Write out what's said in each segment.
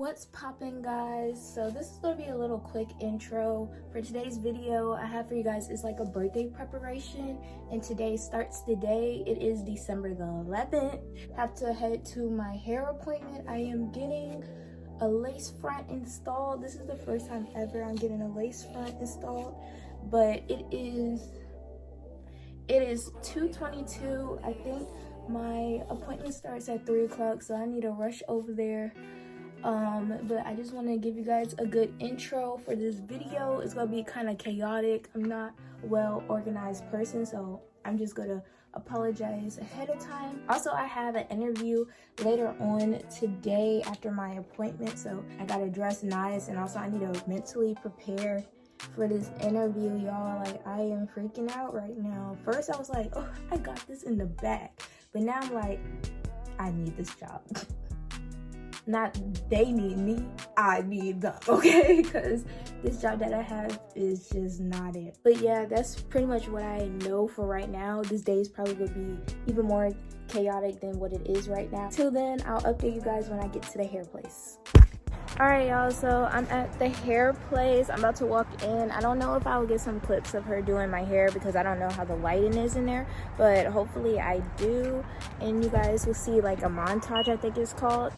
What's poppin', guys? So this is gonna be a little quick intro for today's video. I have for you guys is like a birthday preparation, and today starts the day. It is December the 11th. Have to head to my hair appointment. I am getting a lace front installed. This is the first time ever I'm getting a lace front installed, but it is 2:22. I think my appointment starts at 3 o'clock, so I need to rush over there. But I just want to give you guys a good intro for this video. It's gonna be kind of chaotic. I'm not a well organized person, so I'm just gonna apologize ahead of time. Also, I have an interview later on today after my appointment, so I gotta dress nice, and also I need to mentally prepare for this interview, y'all. Like, I am freaking out right now. First I was like, oh, I got this in the bag, but now I'm like, I need this job. Not they need me, I need them, okay? Because this job that I have is just not it. But yeah, that's pretty much what I know for right now. This day is probably gonna be even more chaotic than what it is right now. Till then, I'll update you guys when I get to the hair place. All right, y'all, so I'm at the hair place. I'm about to walk in. I don't know if I'll get some clips of her doing my hair because I don't know how the lighting is in there, but hopefully I do. And you guys will see like a montage, I think it's called.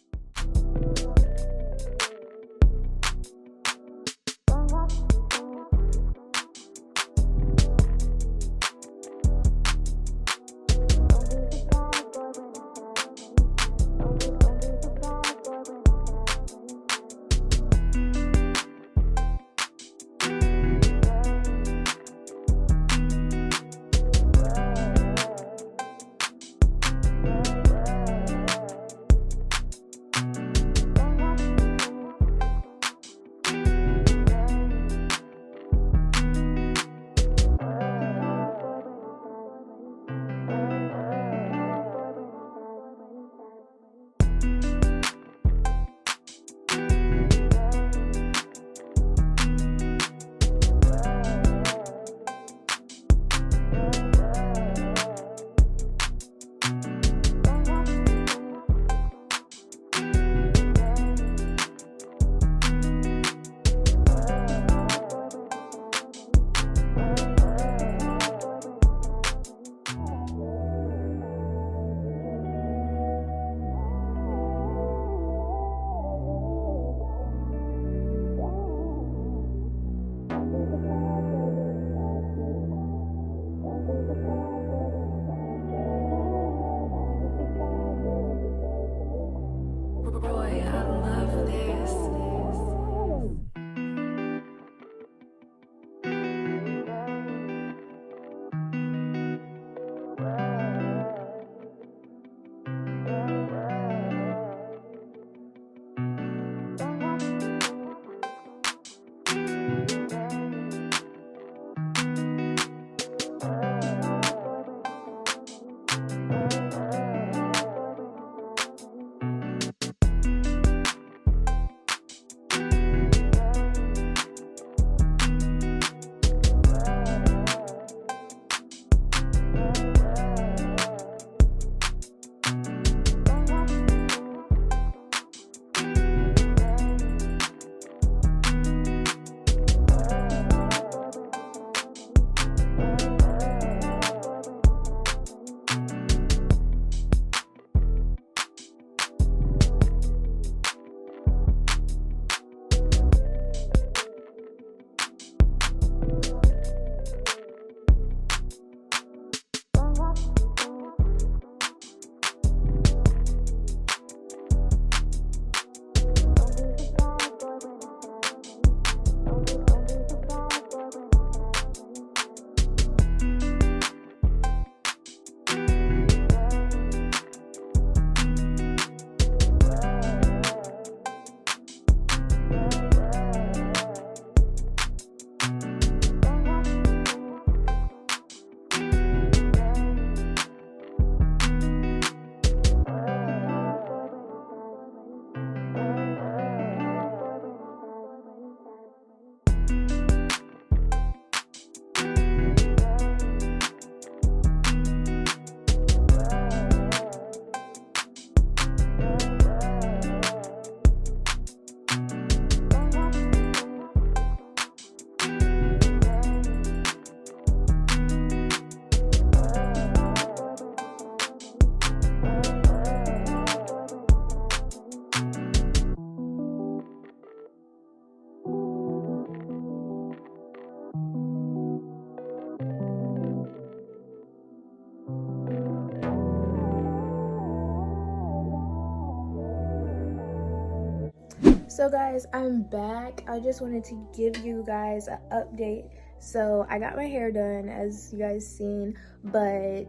So guys, I'm back. I just wanted to give you guys an update. So I got my hair done, as you guys seen, but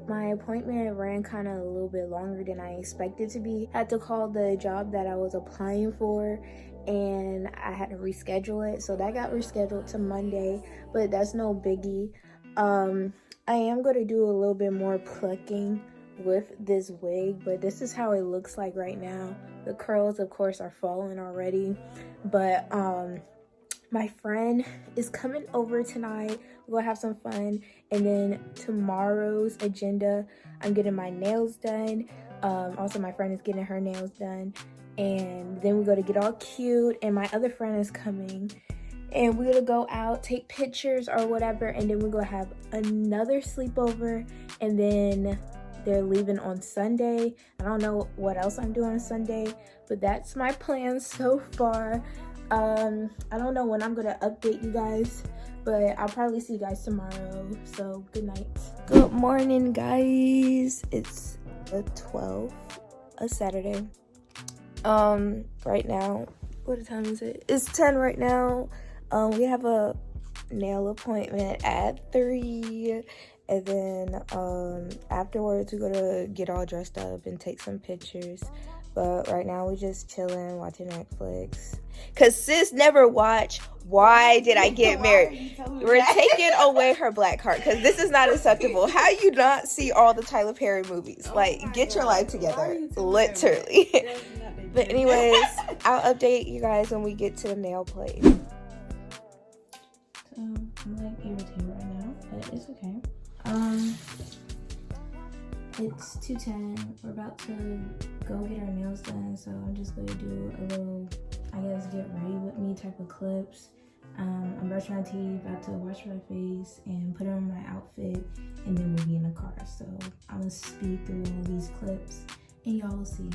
my appointment ran kind of a little bit longer than I expected to be. I had to call the job that I was applying for and I had to reschedule it. So that got rescheduled to Monday, but that's no biggie. I am going to do a little bit more plucking with this wig, but this is how it looks like right now. The curls, of course, are falling already, but my friend is coming over tonight. We're gonna have some fun, and then tomorrow's agenda, I'm getting my nails done. Also, my friend is getting her nails done, and then we're gonna get all cute, and my other friend is coming, and we're gonna go out, take pictures or whatever, and then we're gonna have another sleepover, and then they're leaving on Sunday. I don't know what else I'm doing on Sunday, but that's my plan so far. I don't know when I'm gonna update you guys, but I'll probably see you guys tomorrow. So good night. Good morning, guys. It's the 12th, a Saturday. Right now, what time is it? It's 10 right now. We have a nail appointment at 3. And then afterwards, we're gonna get all dressed up and take some pictures. But right now, we're just chilling, watching Netflix. Cause sis never watched Why Did I Get Married? We're taking away her black card because this is not acceptable. How you not see all the Tyler Perry movies? Like, get your life together, literally. But anyways, I'll update you guys when we get to the nail place. So I'm like irritated right now, but it's okay. It's 2:10. We're about to go get our nails done, so I'm just gonna do a little, I guess, get ready with me type of clips. I'm brushing my teeth, about to wash my face and put on my outfit, and then we'll be in the car. So I'm gonna speed through all these clips and y'all will see.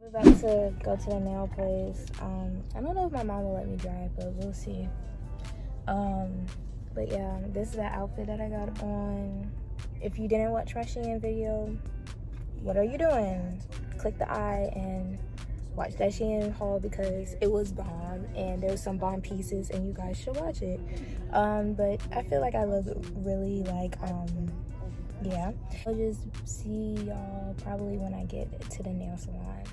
We're about to go to the nail place. I don't know if my mom will let me drive, but we'll see. But yeah, this is the outfit that I got on. If you didn't watch my Shein video, what are you doing? Click the eye and watch that Shein haul because it was bomb and there was some bomb pieces and you guys should watch it. But I feel like I look really like, yeah. I'll just see y'all probably when I get to the nail salon.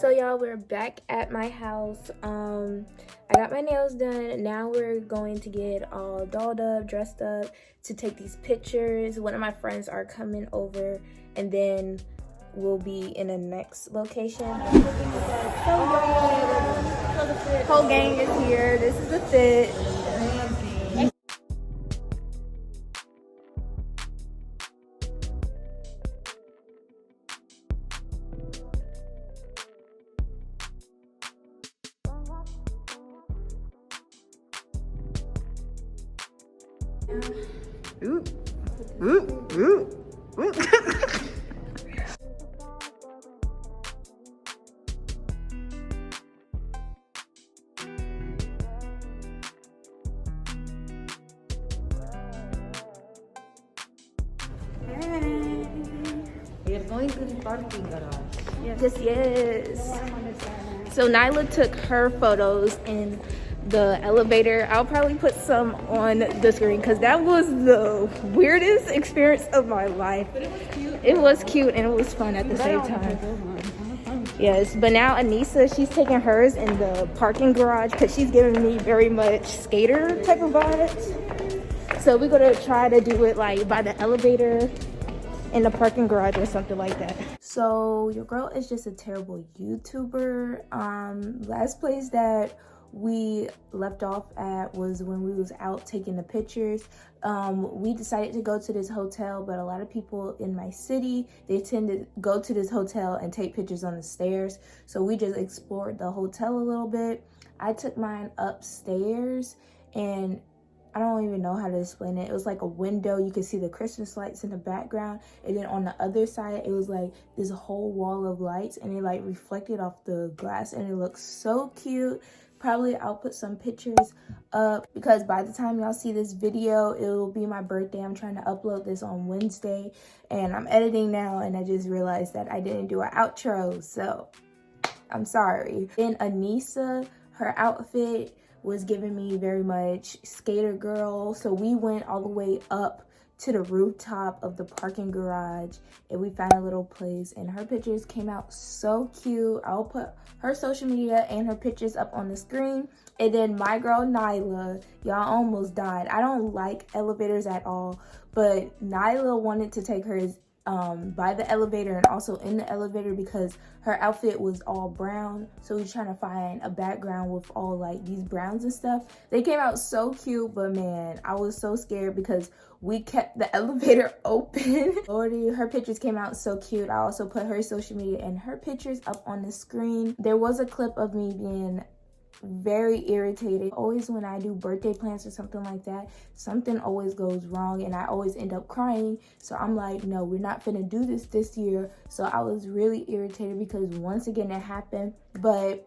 So y'all, we're back at my house. I got my nails done. Now we're going to get all dolled up, dressed up to take these pictures. One of my friends are coming over, and then we'll be in the next location. Whole gang is here. This is the fit. Ooh. Ooh. Ooh. Ooh. We're going to the parking garage. Yes. So Nyla took her photos in the elevator. I'll probably put some on the screen because that was the weirdest experience of my life. But it was cute. It was cute and it was fun at the same time. Yes, but now Anissa, she's taking hers in the parking garage because she's giving me very much skater type of vibes. So we're gonna try to do it like by the elevator in the parking garage or something like that. So your girl is just a terrible YouTuber. Last place that we left off at was when we was out taking the pictures. We decided to go to this hotel, but a lot of people in my city, they tend to go to this hotel and take pictures on the stairs. So we just explored the hotel a little bit. I took mine upstairs, and I don't even know how to explain it. It was like a window. You could see the Christmas lights in the background. And then on the other side, it was like this whole wall of lights, and it like reflected off the glass, and it looked so cute. Probably I'll put some pictures up because by the time y'all see this video, it will be my birthday. I'm trying to upload this on Wednesday, and I'm editing now, and I just realized that I didn't do an outro, so I'm sorry. Then Anissa, her outfit was giving me very much skater girl, so we went all the way up to the rooftop of the parking garage, and we found a little place, and her pictures came out so cute. I'll put her social media and her pictures up on the screen. And then my girl Nyla, y'all, almost died. I don't like elevators at all, but Nyla wanted to take hers by the elevator and also in the elevator because her outfit was all brown, so we were trying to find a background with all like these browns and stuff. They came out so cute, but man, I was so scared because we kept the elevator open. Lordy, her pictures came out so cute. I also put her social media and her pictures up on the screen. There was a clip of me being very irritated. Always when I do birthday plans or something like that, something always goes wrong and I always end up crying. So I'm like, no, we're not finna do this year. So I was really irritated because once again it happened, but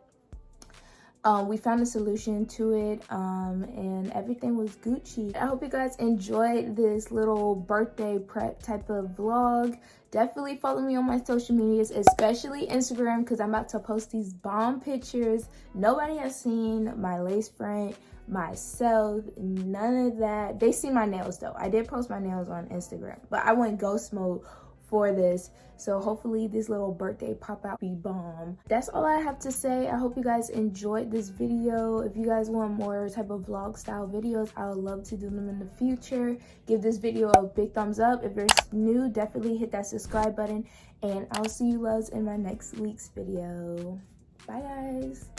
we found a solution to it, and everything was Gucci. I hope you guys enjoyed this little birthday prep type of vlog. Definitely follow me on my social medias, especially Instagram, because I'm about to post these bomb pictures. Nobody has seen my lace front, myself, none of that. They see my nails though. I did post my nails on Instagram, but I went ghost mode for this, so hopefully this little birthday pop out be bomb. That's all I have to say. I hope you guys enjoyed this video. If you guys want more type of vlog style videos, I would love to do them in the future. Give this video a big thumbs up. If you're new, definitely hit that subscribe button, and I'll see you loves in my next week's video. Bye guys.